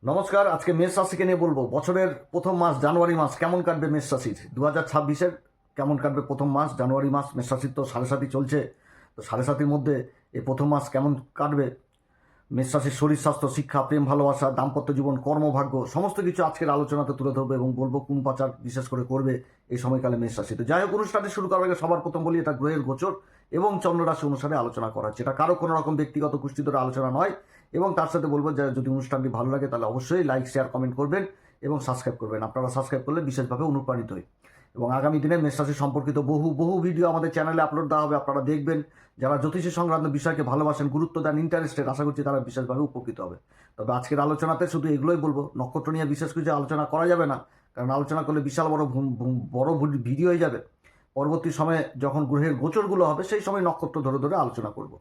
নমস্কার। আজকে মেষ রাশিকে নিয়ে বলবো বছরের প্রথম মাস জানুয়ারি মাস কেমন কাটবে মেষ রাশির 2026-এর কেমন কাটবে প্রথম মাস জানুয়ারি মাস। মেষ রাশির তো 7.5 চলছে, তো 7.5-র মধ্যে এই প্রথম মাস কেমন কাটবে। মেষ রাশির শরীর স্বাস্থ্য, শিক্ষা, প্রেম, ভালোবাসা, দাম্পত্য জীবন, কর্মভাগ্য সমস্ত কিছু আজকের আলোচনাতে তুলে ধরবে এবং বলবো কোন পাচার বিশেষ করে করবে এই সময়কালে মেষ রাশি। তো যাই হোক, অনুষ্ঠানটি শুরু করার আগে সবার প্রথম বলি এটা গ্রহের গোচর এবং চন্দ্র রাশি অনুসারে আলোচনা করা হচ্ছে। এটা কারো কোনো রকম ব্যক্তিগত কুষ্টি ধরে আলোচনা নয়। এবং তার সাথে বলবো যে যদি অনুষ্ঠানটি ভালো লাগে তাহলে অবশ্যই লাইক, শেয়ার, কমেন্ট করবেন এবং সাবস্ক্রাইব করবেন। আপনারা সাবস্ক্রাইব করলে বিশেষভাবে অনুপ্রাণিত হই। এবং আগামী দিনে মেষ রাশি সম্পর্কিত বহু ভিডিও আমাদের চ্যানেলে আপলোড দেওয়া হবে, আপনারা দেখবেন। যারা জ্যোতিষী সংক্রান্ত বিষয়কে ভালোবাসেন, গুরুত্ব দেন, ইন্টারেস্টেড, আশা করছি তারা বিশেষভাবে উপকৃত হবে। তবে আজকের আলোচনাতে শুধু এগুলোই বলবো, নক্ষত্র নিয়ে বিশেষ কিছু আলোচনা করা যাবে না, কারণ আলোচনা করলে বিশাল বড় ভিডিও হয়ে যাবে। পরবর্তী সময়ে যখন গ্রহের গোচরগুলো হবে সেই সময় নক্ষত্র ধরে ধরে আলোচনা করব।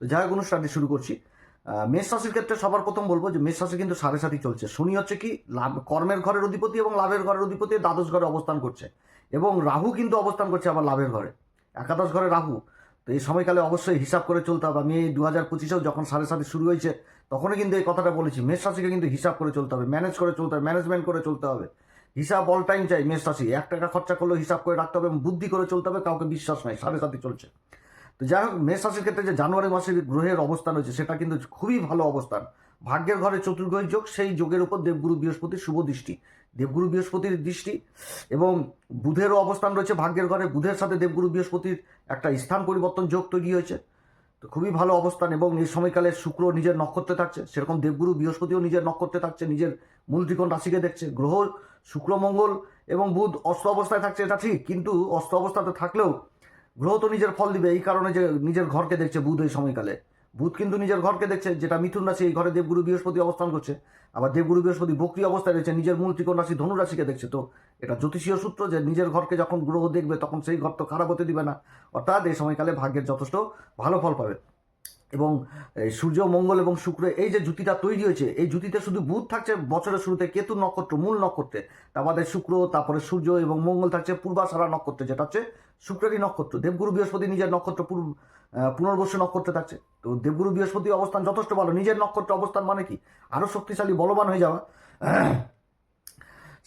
তো যাই হোক, অনুষ্ঠানটি শুরু করছি। মেষ রাশির ক্ষেত্রে সবার প্রথম বলবো যে মেষ রাশি কিন্তু 7.5 চলছে। শনি হচ্ছে কি লাভ, কর্মের ঘরের অধিপতি এবং লাভের ঘরের অধিপতি দ্বাদশ ঘরে অবস্থান করছে। এবং রাহু কিন্তু অবস্থান করছে আবার লাভের ঘরে, একাদশ ঘরে রাহু। তো এই সময়কালে অবশ্যই হিসাব করে চলতে হবে। আমি এই 2025-এও যখন 7.5 শুরু হয়েছে তখনই কিন্তু এই কথাটা বলেছি, মেষ রাশিকে কিন্তু হিসাব করে চলতে হবে, ম্যানেজ করে চলতে হবে, ম্যানেজমেন্ট করে চলতে হবে। হিসাব অল টাইম চাই মেষ রাশি। 1 টাকা খরচা করলেও হিসাব করে রাখতে হবে এবং বুদ্ধি করে চলতে হবে, কাউকে বিশ্বাস নাই। 7.5 চলছে। তো যাই হোক, মেষ রাশির ক্ষেত্রে যে জানুয়ারি মাসের গ্রহের অবস্থান হয়েছে সেটা কিন্তু খুবই ভালো অবস্থান। ভাগ্যের ঘরে চতুর্গ্রহী যোগ, সেই যোগের উপর দেবগুরু বৃহস্পতির শুভ দৃষ্টি, দেবগুরু বৃহস্পতির দৃষ্টি এবং বুধেরও অবস্থান রয়েছে ভাগ্যের ঘরে। বুধের সাথে দেবগুরু বৃহস্পতির একটা স্থান পরিবর্তন যোগ তৈরি হয়েছে, তো খুবই ভালো অবস্থান। এবং এই সময়কালে শুক্র নিজের নক্ষত্রে থাকছে, সেরকম দেবগুরু বৃহস্পতিও নিজের নক্ষত্রে থাকছে, নিজের মূল ত্রিকোণ রাশিকে দেখছে। গ্রহ শুক্র, মঙ্গল এবং বুধ অস্ত অবস্থায় থাকছে, এটা ঠিক, কিন্তু অস্ত অবস্থাতে থাকলেও গ্রহ তো নিজের ফল দিবে। এই কারণে যে নিজের ঘরকে দেখছে বুধ এই সময়কালে, বুধ কিন্তু নিজের ঘরকে দেখছে, যেটা মিথুন রাশি, এই ঘরে দেবগুরু বৃহস্পতি অবস্থান করছে। আবার দেবগুরু বৃহস্পতি বক্রী অবস্থায় রয়েছে, নিজের মূল ত্রিকোণ রাশি ধনু রাশিকে দেখছে। তো এটা জ্যোতিষীয় সূত্র যে নিজের ঘরকে যখন গ্রহ দেখবে তখন সেই ঘর তো খারাপ হতে দিবে না, অর্থাৎ এই সময়কালে ভাগ্যের যথেষ্ট ভালো ফল পাবে। এবং সূর্য, মঙ্গল এবং শুক্র এই যে জুতিটা তৈরি হয়েছে, এই জুতিতে শুধু বুধ থাকছে বছরের শুরুতে কেতু নক্ষত্র, মূল নক্ষত্রে। তারপরে শুক্র, তারপরে সূর্য এবং মঙ্গল থাকছে পূর্বাষাঢ়া নক্ষত্রে, যেটা হচ্ছে শুক্রেরই নক্ষত্র। দেবগুরু বৃহস্পতি নিজের নক্ষত্র পুনর্বসু নক্ষত্রে থাকছে। তো দেবগুরু বৃহস্পতি অবস্থান যথেষ্ট ভালো। নিজের নক্ষত্র অবস্থান মানে কি আরও শক্তিশালী, বলবান হয়ে যাওয়া।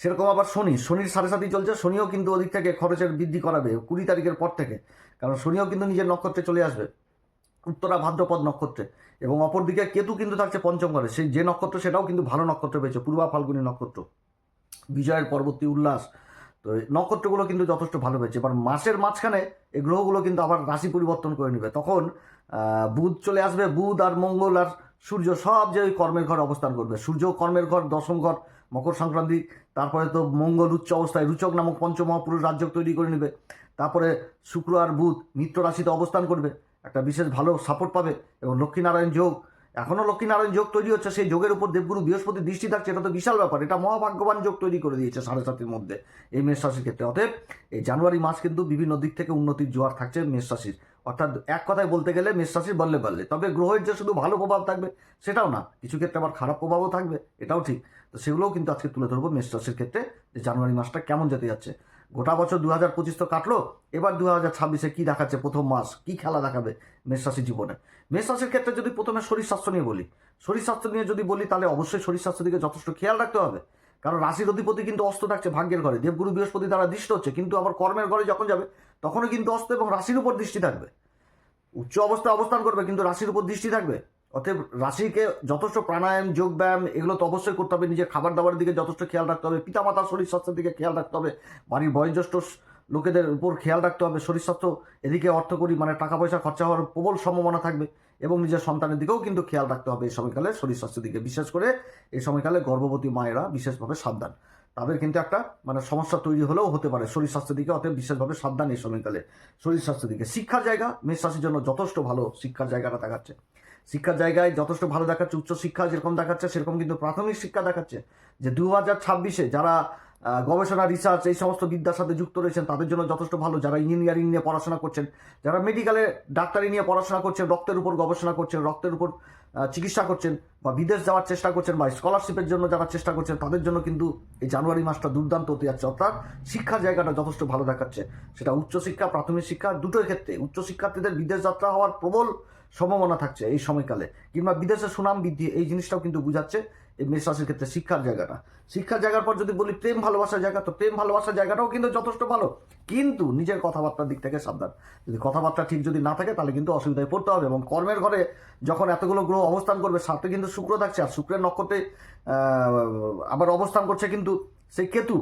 সেরকম আবার শনির 7.5 চলছে। শনিও কিন্তু ওদিক থেকে খরচের বৃদ্ধি করাবে 20 তারিখের পর থেকে, কারণ শনিও কিন্তু নিজের নক্ষত্রে চলে আসবে, উত্তরা ভাদ্রপদ নক্ষত্রে। এবং অপরদিকে কেতু কিন্তু থাকছে পঞ্চম ঘরে, সেই যে নক্ষত্র সেটাও কিন্তু ভালো নক্ষত্র পেয়েছে, পূর্বা ফাল্গুনী নক্ষত্র, বিজয়ের পরবর্তী উল্লাস। তো এই নক্ষত্রগুলো কিন্তু যথেষ্ট ভালো পেয়েছে। এবার মাসের মাঝখানে এই গ্রহগুলো কিন্তু আবার রাশি পরিবর্তন করে নেবে, তখন বুধ চলে আসবে। বুধ আর মঙ্গল আর সূর্য সব যে ওই কর্মের ঘর অবস্থান করবে। সূর্য কর্মের ঘর, দশম ঘর, মকর সংক্রান্তি। তারপরে তো মঙ্গল উচ্চ অবস্থায় রুচক নামক পঞ্চমহাপুরুষ রাজ্য তৈরি করে নেবে। তারপরে শুক্র আর বুধ মিত্র রাশিতে অবস্থান করবে, একটা বিশেষ ভালো সাপোর্ট পাবে। এবং লক্ষ্মীনারায়ণ যোগ, এখনও লক্ষ্মীনারায়ণ যোগ তৈরি হচ্ছে, সেই যোগের উপর দেবগুরু বৃহস্পতি দৃষ্টি থাকছে। এটা তো বিশাল ব্যাপার, এটা মহাভাগ্যবান যোগ তৈরি করে দিয়েছে 7.5-এর মধ্যে এই মেষ রাশির ক্ষেত্রে। অতএব এই জানুয়ারি মাস কিন্তু বিভিন্ন দিক থেকে উন্নতির জোয়ার থাকছে মেষ রাশির। অর্থাৎ এক কথায় বলতে গেলে মেষ রাশির বললে। তবে গ্রহের যে শুধু ভালো প্রভাব থাকবে সেটাও না, কিছু ক্ষেত্রে আবার খারাপ প্রভাবও থাকবে, এটাও ঠিক। তো সেগুলোও কিন্তু আজকে তুলে ধরবো মেষ রাশির ক্ষেত্রে, যে জানুয়ারি মাসটা কেমন যেতে যাচ্ছে। গোটা বছর 2025 তো কাটলো, এবার 2026-এ কী দেখাচ্ছে প্রথম মাস, কী খেলা দেখাবে মেষ রাশির জীবনে। মেষ রাশির ক্ষেত্রে যদি প্রথমে শরীর স্বাস্থ্য নিয়ে বলি, শরীর স্বাস্থ্য নিয়ে যদি বলি তাহলে অবশ্যই শরীর স্বাস্থ্যের দিকে যথেষ্ট খেয়াল রাখতে হবে। কারণ রাশির অধিপতি কিন্তু অস্ত থাকছে ভাগ্যের ঘরে, দেবগুরু বৃহস্পতি দ্বারা দৃষ্ট হচ্ছে, কিন্তু আবার কর্মের ঘরে যখন যাবে তখনও কিন্তু অস্ত এবং রাশির উপর দৃষ্টি থাকবে। উচ্চ অবস্থায় অবস্থান করবে কিন্তু রাশির উপর দৃষ্টি থাকবে। অতএব রাশিকে যথেষ্ট প্রাণায়াম, যোগব্যায়াম এগুলো তো অবশ্যই করতে হবে। নিজের খাবার দাবারের দিকে যথেষ্ট খেয়াল রাখতে হবে, পিতামাতার শরীর স্বাস্থ্যের দিকে খেয়াল রাখতে হবে, বাড়ির বয়োজ্যেষ্ঠ লোকেদের উপর খেয়াল রাখতে হবে। শরীর স্বাস্থ্য, এদিকে অর্থকরী মানে টাকা পয়সা খরচা হওয়ার প্রবল সম্ভাবনা থাকবে। এবং নিজের সন্তানের দিকেও কিন্তু খেয়াল রাখতে হবে এই সময়কালে শরীর স্বাস্থ্যের দিকে। বিশেষ করে এই সময়কালে গর্ভবতী মায়েরা বিশেষভাবে সাবধান, তাদের কিন্তু একটা মানে সমস্যা তৈরি হলেও হতে পারে শরীর স্বাস্থ্যের দিকে। অতএব বিশেষভাবে সাবধান এই সময়কালে শরীর স্বাস্থ্যের দিকে। শিক্ষার জায়গা মেষ রাশির জন্য যথেষ্ট ভালো, শিক্ষার জায়গাটা দেখাচ্ছে। শিক্ষার জায়গায় যথেষ্ট ভালো দেখাচ্ছে। উচ্চশিক্ষা যেরকম দেখাচ্ছে সেরকম কিন্তু প্রাথমিক শিক্ষা দেখাচ্ছে, যে 2026-এ যারা গবেষণা, রিসার্চ এই সমস্ত বিদ্যার সাথে যুক্ত রয়েছেন তাদের জন্য যথেষ্ট ভালো। যারা ইঞ্জিনিয়ারিং নিয়ে পড়াশোনা করছেন, যারা মেডিকেলে ডাক্তারি নিয়ে পড়াশোনা করছেন, রক্তের উপর গবেষণা করছেন, রক্তের উপর চিকিৎসা করছেন, বা বিদেশ যাওয়ার চেষ্টা করছেন, বা স্কলারশিপের জন্য যারা চেষ্টা করছেন, তাদের জন্য কিন্তু এই জানুয়ারি মাসটা দুর্দান্ত হতে যাচ্ছে। অর্থাৎ শিক্ষার জায়গাটা যথেষ্ট ভালো দেখাচ্ছে, সেটা উচ্চশিক্ষা, প্রাথমিক শিক্ষা দুটোই ক্ষেত্রে। উচ্চশিক্ষার্থীদের বিদেশ যাত্রা হওয়ার প্রবল সম্ভাবনা থাকছে এই সময়কালে, কিংবা বিদেশে সুনাম বৃদ্ধি, এই জিনিসটাও কিন্তু বোঝাচ্ছে এই মেষ রাশির ক্ষেত্রে শিক্ষার জায়গাটা। শিক্ষার জায়গার পর যদি বলি প্রেম ভালোবাসার জায়গা, তো প্রেম ভালোবাসার জায়গাটাও কিন্তু যথেষ্ট ভালো, কিন্তু নিজের কথাবার্তার দিক থেকে সাবধান। যদি কথাবার্তা ঠিক যদি না থাকে তাহলে কিন্তু অসুবিধায় পড়তে হবে। এবং কর্মের ঘরে যখন এতগুলো গ্রহ অবস্থান করবে, সাথে কিন্তু শুক্র থাকছে, আর শুক্রের নক্ষত্রে আবার অবস্থান করছে কিন্তু সেই কেতু।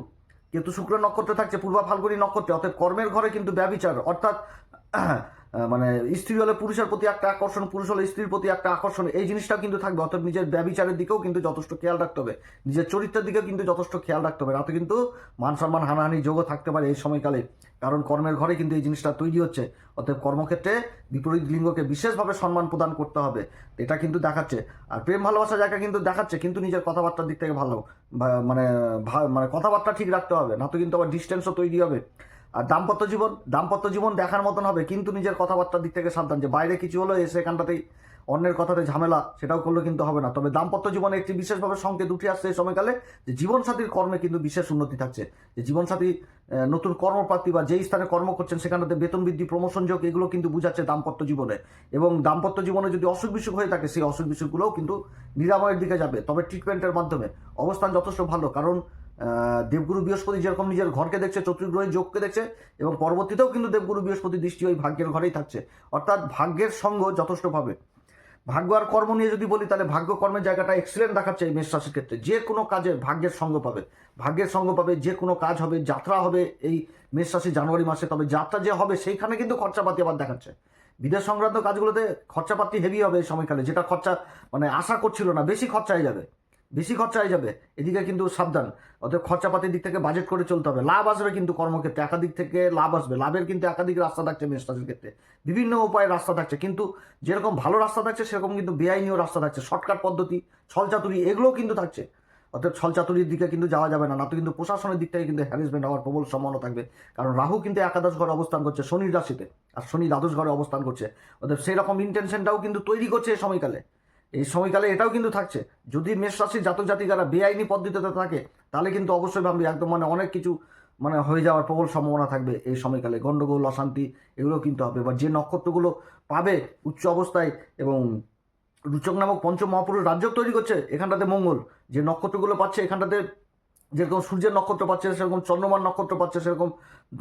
কেতু শুক্র নক্ষত্রে থাকছে, পূর্বা ফাল্গুনী নক্ষত্রে। অর্থাৎ কর্মের ঘরে কিন্তু ব্যভিচার, অর্থাৎ মানে স্ত্রী হলে পুরুষের প্রতি একটা আকর্ষণ, পুরুষ হলে স্ত্রীর প্রতি একটা আকর্ষণ, এই জিনিসটাও কিন্তু থাকবে। অর্থাৎ নিজের ব্যভিচারের দিকেও কিন্তু যথেষ্ট খেয়াল রাখতে হবে, নিজের চরিত্রের দিকেও কিন্তু যথেষ্ট খেয়াল রাখতে হবে, রাতে কিন্তু মান সম্মান হানাহানি যোগও থাকতে পারে এই সময়কালে, কারণ কর্মের ঘরে কিন্তু এই জিনিসটা তৈরি হচ্ছে। অতএব কর্মক্ষেত্রে বিপরীত লিঙ্গকে বিশেষভাবে সম্মান প্রদান করতে হবে, এটা কিন্তু দেখাচ্ছে। আর প্রেম ভালোবাসা জায়গা কিন্তু দেখাচ্ছে, কিন্তু নিজের কথাবার্তার দিক থেকে ভালো, মানে মানে কথাবার্তা ঠিক রাখতে হবে, না তো কিন্তু আবার ডিস্টেন্সও তৈরি হবে। আর দাম্পত্য জীবন দেখার মতন হবে, কিন্তু নিজের কথাবার্তার দিক থেকে সাবধান, যে বাইরে কিছু হলো এসে এখানটাতেই অন্যের কথাতে ঝামেলা, সেটাও করলে কিন্তু হবে না। তবে দাম্পত্য জীবনে একটি বিশেষভাবে সংকেত উঠে আসছে এই সময়কালে, যে জীবনসাথীর কর্মে কিন্তু বিশেষ উন্নতি থাকছে। যে জীবনসাথী নতুন কর্মপ্রাপ্তি বা যেই স্থানে কর্ম করছেন সেখানটাতে বেতন বৃদ্ধি, প্রমোশন যোগ, এগুলো কিন্তু বুঝাচ্ছে দাম্পত্য জীবনে। এবং দাম্পত্য জীবনে যদি অসুখ বিসুখ হয়ে থাকে, সেই অসুখ বিসুখগুলোও কিন্তু নিরাময়ের দিকে যাবে, তবে ট্রিটমেন্টের মাধ্যমে। অবস্থান যথেষ্ট ভালো, কারণ দেবগুরু বৃহস্পতি যেরকম নিজের ঘরকে দেখছে, চতুর্গ্রহী যোগকে দেখছে, এবং পরবর্তীতেও কিন্তু দেবগুরু বৃহস্পতি দৃষ্টি ওই ভাগ্যের ঘরেই থাকছে। অর্থাৎ ভাগ্যের সঙ্গ যথেষ্টভাবে। ভাগ্য আর কর্ম নিয়ে যদি বলি, তাহলে ভাগ্য কর্মের জায়গাটা এক্সিলেন্ট দেখাচ্ছে এই মেষ রাশির ক্ষেত্রে। যে কোনো কাজে ভাগ্যের সঙ্গ পাবে, যে কোনো কাজ হবে, যাত্রা হবে এই মেষ রাশি জানুয়ারি মাসে। তবে যাত্রা যে হবে সেইখানে কিন্তু খরচাপাতি আবার দেখাচ্ছে। বিদেশ সংক্রান্ত কাজগুলোতে খরচাপাতি হেভি হবে এই সময়কালে, যেটা খরচা মানে আশা করছিল না, বেশি খরচা হয়ে যাবে, এদিকে কিন্তু সাবধান। অতএব খরচাপাতির দিক থেকে বাজেট করে চলতে হবে। লাভ আসবে কিন্তু কর্মক্ষেত্রে, একাধিক থেকে লাভ আসবে, লাভের কিন্তু একাধিক রাস্তা থাকছে মেষ রাশির ক্ষেত্রে, বিভিন্ন উপায়ে রাস্তা থাকছে, কিন্তু যেরকম ভালো রাস্তা থাকছে সেরকম কিন্তু বেআইনিও রাস্তা থাকছে, শর্টকাট পদ্ধতি, ছলচাতুরি, এগুলোও কিন্তু থাকছে। অর্থাৎ ছলচাতুরির দিকে কিন্তু যাওয়া যাবে না, না তো কিন্তু প্রশাসনের দিক থেকে কিন্তু হ্যারাসমেন্ট হওয়ার প্রবল সম্ভাবনা থাকবে। কারণ রাহু কিন্তু একাদশ ঘরে অবস্থান করছে শনির রাশিতে, আর শনি দ্বাদশ ঘরে অবস্থান করছে। অর্থাৎ সেই রকম ইন্টেনশনটাও কিন্তু তৈরি করছে এই সময়কালে এটাও কিন্তু থাকছে। যদি মেষ রাশির জাতক জাতিকারা বেআইনি পদ্ধতিতে থাকে, তাহলে কিন্তু অবশ্যই ভাববে একদম মানে অনেক কিছু মানে হয়ে যাওয়ার প্রবল সম্ভাবনা থাকবে এই সময়কালে। গণ্ডগোল, অশান্তি, এগুলো কিন্তু হবে। বা যে নক্ষত্রগুলো পাবে উচ্চ অবস্থায় এবং রুচক নামক পঞ্চম মহাপুরুষ রাজ্য তৈরি করছে, এখানটাতে মঙ্গল যে নক্ষত্রগুলো পাচ্ছে, এখানটাতে যেরকম সূর্যের নক্ষত্র পাচ্ছে, সেরকম চন্দ্রমার নক্ষত্র পাচ্ছে, সেরকম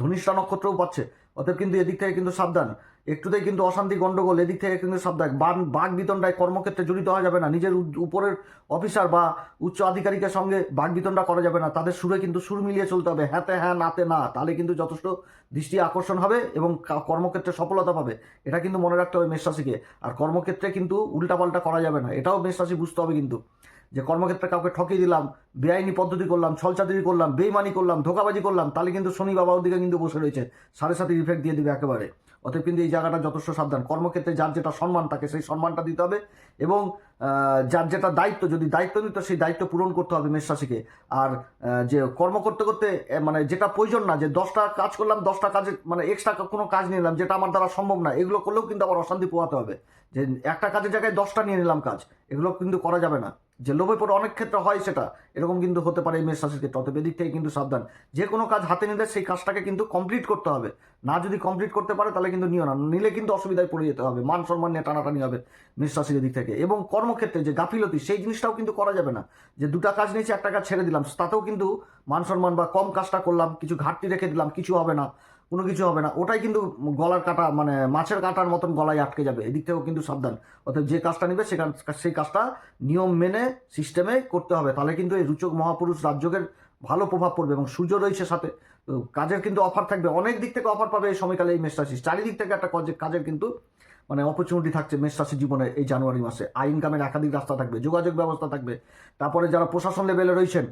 ধনিষ্ঠা নক্ষত্রও পাচ্ছে। অতএব কিন্তু এদিক থেকে কিন্তু সাবধান, একটুতেই কিন্তু অশান্তি গণ্ডগোল, এদিক থেকে কিন্তু সাবধান। বাঘ বিতণ্ডায় কর্মক্ষেত্রে জড়িত হওয়া যাবে না, নিজের উপরের অফিসার বা উচ্চ আধিকারিকের সঙ্গে বাঘ বিতণ্ডা করা যাবে না, তাদের সুরে কিন্তু সুর মিলিয়ে চলতে হবে, হ্যাঁতে হ্যাঁ নাতে না, তাহলে কিন্তু যথেষ্ট দৃষ্টি আকর্ষণ হবে এবং কর্মক্ষেত্রে সফলতা পাবে। এটা কিন্তু মনে রাখতে হবে মেষ রাশিকে। আর কর্মক্ষেত্রে কিন্তু উল্টাপাল্টা করা যাবে না, এটাও মেষ রাশি বুঝতে হবে কিন্তু, যে কর্মক্ষেত্রে কাউকে ঠকিয়ে দিলাম, বেআইনি পদ্ধতি করলাম, ছলচাতুরি করলাম, বেইমানি করলাম, ধোকাবাজি করলাম, তাহলে কিন্তু শনি বাবা ওদিকে কিন্তু বসে রয়েছে, 7.5 ইফেক্ট দিয়ে দিবে একেবারে। অতএব কিন্তু এই জায়গাটা যথেষ্ট সাবধান। কর্মক্ষেত্রে যার যেটা সম্মান থাকে সেই সম্মানটা দিতে হবে, এবং যার যেটা দায়িত্ব, যদি দায়িত্ব নিত সেই দায়িত্ব পূরণ করতে হবে মেষ রাশিকে। আর যে কর্ম করতে করতে মানে যেটা প্রয়োজন না, যে 10টা কাজ করলাম, 10টা কাজে মানে এক্সট্রা কোনো কাজ নিলাম যেটা আমার দ্বারা সম্ভব না, এগুলো করলেও কিন্তু আবার অশান্তি পোহাতে হবে। যে একটা কাজের জায়গায় 10টা নিয়ে নিলাম কাজ, এগুলো কিন্তু করা যাবে না। যে লোভে পড়ে অনেক ক্ষেত্রে হয় সেটা, এরকম কিন্তু হতে পারে এই মেষ রাশির ক্ষেত্রে। অতএব এদিক থেকে কিন্তু সাবধান। যে কোনো কাজ হাতে নিলে সেই কাজটাকে কিন্তু কমপ্লিট করতে হবে, না যদি কমপ্লিট করতে পারে তাহলে কিন্তু নিও না, নিলে কিন্তু অসুবিধায় পড়ে যেতে হবে, মান সম্মান নিয়ে টানাটানি হবে মেষ রাশির দিক থেকে। এবং কর্মক্ষেত্রে যে গাফিলতি, সেই জিনিসটাও কিন্তু করা যাবে না, যে 2টা কাজ নিয়েছি, একটা কাজ ছেড়ে দিলাম, তাতেও কিন্তু মান সম্মান বা কম কাজটা করলাম, কিছু ঘাটতি রেখে দিলাম, কিছু হবে না, কোনো কিছু হবে না, ওটাই কিন্তু গলার কাটা মানে মাছের কাটার মতন গলায় আটকে যাবে। এদিক থেকেও কিন্তু সাবধান। অর্থাৎ যে কাজটা নেবে সেই কাজটা নিয়ম মেনে সিস্টেমে করতে হবে, তাহলে কিন্তু এই রুচক মহাপুরুষ রাজযোগের ভালো প্রভাব পড়বে। এবং সূর্য রয়েছে সাথে, তো কাজের কিন্তু অফার থাকবে, অনেক দিক থেকে অফার পাবে এই সময়কালে এই মেষ রাশি। চারিদিক থেকে একটা কাজের কিন্তু মানে অপরচুনিটি থাকছে মেষ রাশির জীবনে এই জানুয়ারি মাসে। আয় ইনকামের একাধিক রাস্তা থাকবে, যোগাযোগ ব্যবস্থা থাকবে। তারপরে যারা প্রশাসন লেভেলে রয়েছেন,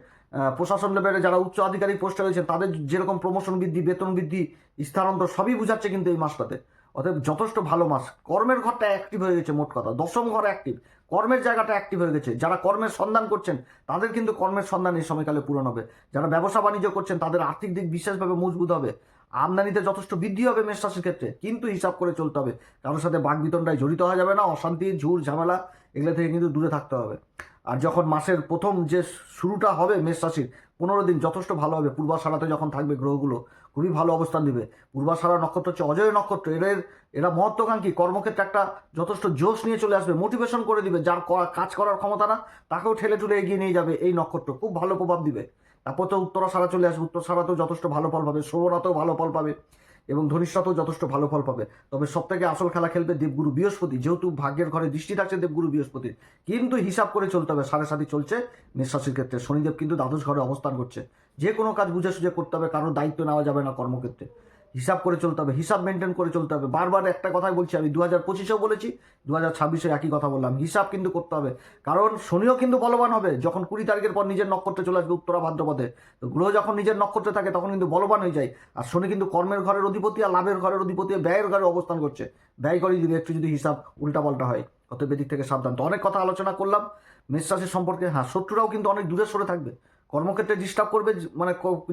প্রশাসন লেভেলে যারা উচ্চ আধিকারিক পোস্টে রয়েছেন, তাদের যেরকম প্রমোশন বৃদ্ধি, বেতন বৃদ্ধি, স্থানান্তর সবই বুঝাচ্ছে কিন্তু এই মাসটাতে। অতএব যথেষ্ট ভালো মাস। কর্মের ঘরটা অ্যাক্টিভ হয়ে গেছে, মোট কথা 10ম ঘর অ্যাক্টিভ, কর্মের জায়গাটা অ্যাক্টিভ হয়ে গেছে। যারা কর্মের সন্ধান করছেন তাদের কিন্তু কর্মের সন্ধান এই সময়কালে পূরণ হবে। যারা ব্যবসা বাণিজ্য করছেন তাদের আর্থিক দিক বিশেষভাবে মজবুত হবে। আমদানিতে যথেষ্ট বৃদ্ধি হবে মেষ রাশির ক্ষেত্রে, কিন্তু হিসাব করে চলতে হবে, কারোর সাথে বাঘ বিতণ্ডায় জড়িত হওয়া যাবে না, অশান্তি, ঝুড় ঝামেলা, এগুলো থেকে কিন্তু দূরে থাকতে হবে। আর যখন মাসের প্রথম যে শুরুটা হবে মেষ রাশির 15 দিন যথেষ্ট ভালো হবে। পূর্বাষাঢ়াতে যখন থাকবে গ্রহগুলো, খুবই ভালো অবস্থান দিবে। পূর্বাষাঢ়া নক্ষত্র হচ্ছে অজয় নক্ষত্র, এরা মহত্ত্বাকাঙ্ক্ষী, কর্মক্ষেত্রে একটা যথেষ্ট জোশ নিয়ে চলে আসবে, মোটিভেশন করে দিবে, যার কাজ করার ক্ষমতা না তাকেও ঠেলে ঠুলে এগিয়ে নিয়ে যাবে এই নক্ষত্র, খুব ভালো প্রভাব দিবে। তারপর তো উত্তরাষাঢ়া চলে আসবে, উত্তরাষাঢ়াতেও যথেষ্ট ভালো ফল পাবে, শ্রবণাতেও ভালো ফল পাবে এবং ধনিষ্ঠাতেও যথেষ্ট ভালো ফল পাবে। তবে সব থেকে আসল খেলা খেলবে দেবগুরু বৃহস্পতি, যেহেতু ভাগ্যের ঘরে দৃষ্টি থাকছে দেবগুরু বৃহস্পতির। কিন্তু হিসাব করে চলতে হবে, 7.5 চলছে মেষ রাশির ক্ষেত্রে, শনিদেব কিন্তু দ্বাদশ ঘরে অবস্থান করছে। যে কোনো কাজ বুঝে সুঝে করতে হবে, কারণ দায়িত্ব নেওয়া যাবে না কর্মক্ষেত্রে। হিসাব করে চলতে হবে, হিসাব মেনটেন করে চলতে হবে। বারবার একটা কথাই বলছি আমি, 2025-এও বলেছি, 2026-এ একই কথা বললাম, হিসাব কিন্তু করতে হবে। কারণ শনিও কিন্তু বলবান হবে যখন 20 তারিখের পর নিজের নক্ষত্রে চলে আসবে, উত্তরা ভাদ্রপদে। তো গ্রহ যখন নিজের নক্ষত্রে থাকে তখন কিন্তু বলবান হয়ে যায়। আর শনি কিন্তু কর্মের ঘরের অধিপতি, আর লাভের ঘরের অধিপতি, ব্যয়ের ঘরে অবস্থান করছে। ব্যয় করে দিবে একটু যদি হিসাব উল্টাপাল্টা হয়, অতএব এদিক থেকে সাবধান। তো অনেক কথা আলোচনা করলাম মেষ রাশি সম্পর্কে। হ্যাঁ, শত্রুরাও কিন্তু অনেক দূরে সরে থাকবে, কর্মক্ষেত্রে ডিস্টার্ব করবে, মানে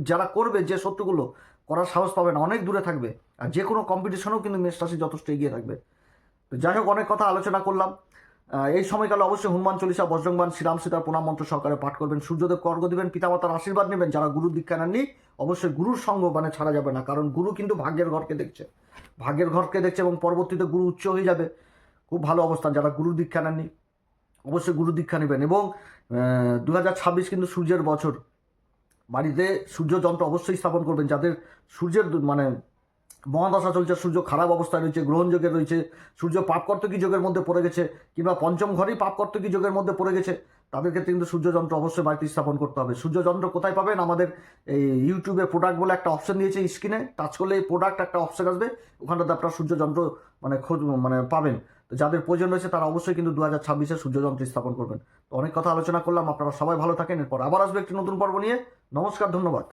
যারা করবে, যে শত্রুগুলো করার সাহস পাবে না, অনেক দূরে থাকবে। আর যে কোনো কম্পিটিশনেও কিন্তু মেষ রাশি যথেষ্ট এগিয়ে থাকবে। তো যাই হোক, অনেক কথা আলোচনা করলাম। এই সময়কালে অবশ্যই হনুমান চল্লিশা, বজরংবান, শ্রীরাম সীতার প্রণাম মন্ত্র সহকারে পাঠ করবেন, সূর্যদেব অর্ঘ দিবেন, পিতামাতার আশীর্বাদ নেবেন। যারা গুরুর দীক্ষা নেননি অবশ্যই গুরুর সঙ্গ মানে ছাড়া যাবে না, কারণ গুরু কিন্তু ভাগ্যের ঘরকে দেখছে, এবং পরবর্তীতে গুরু উচ্চ হয়ে যাবে, খুব ভালো অবস্থান। যারা গুরুর দীক্ষা নেননি অবশ্যই গুরু দীক্ষা নেবেন। এবং 2026 কিন্তু সূর্যের বছর, বাড়িতে সূর্য যন্ত্র অবশ্যই স্থাপন করবেন। যাদের সূর্যের মানে মহাদশা চলছে, সূর্য খারাপ অবস্থায় রয়েছে, গ্রহণযোগে রয়েছে, সূর্য পাপকর্তকী যোগের মধ্যে পড়ে গেছে, কিংবা পঞ্চম ঘরেই পাপকর্তকী যোগের মধ্যে পড়ে গেছে, তাদের ক্ষেত্রে কিন্তু সূর্যযন্ত্র অবশ্যই বাড়িতে স্থাপন করতে হবে। সূর্যযন্ত্র কোথায় পাবেন? আমাদের এই ইউটিউবে প্রোডাক্ট বলে একটা অপশন দিয়েছে, স্ক্রিনে টাচ করলে এই প্রোডাক্ট একটা অপশন আসবে, ওখানটাতে আপনার সূর্যযন্ত্র মানে খোঁজ মানে পাবেন। তো যাদের প্রয়োজন রয়েছে তারা অবশ্যই কিন্তু 2026-এ সূর্যযন্ত্র স্থাপন করবেন। তো অনেক কথা আলোচনা করলাম, আপনারা সবাই ভালো থাকেন। এরপর আবার আসবে একটি নতুন পর্ব নিয়ে। নমস্কার, ধন্যবাদ।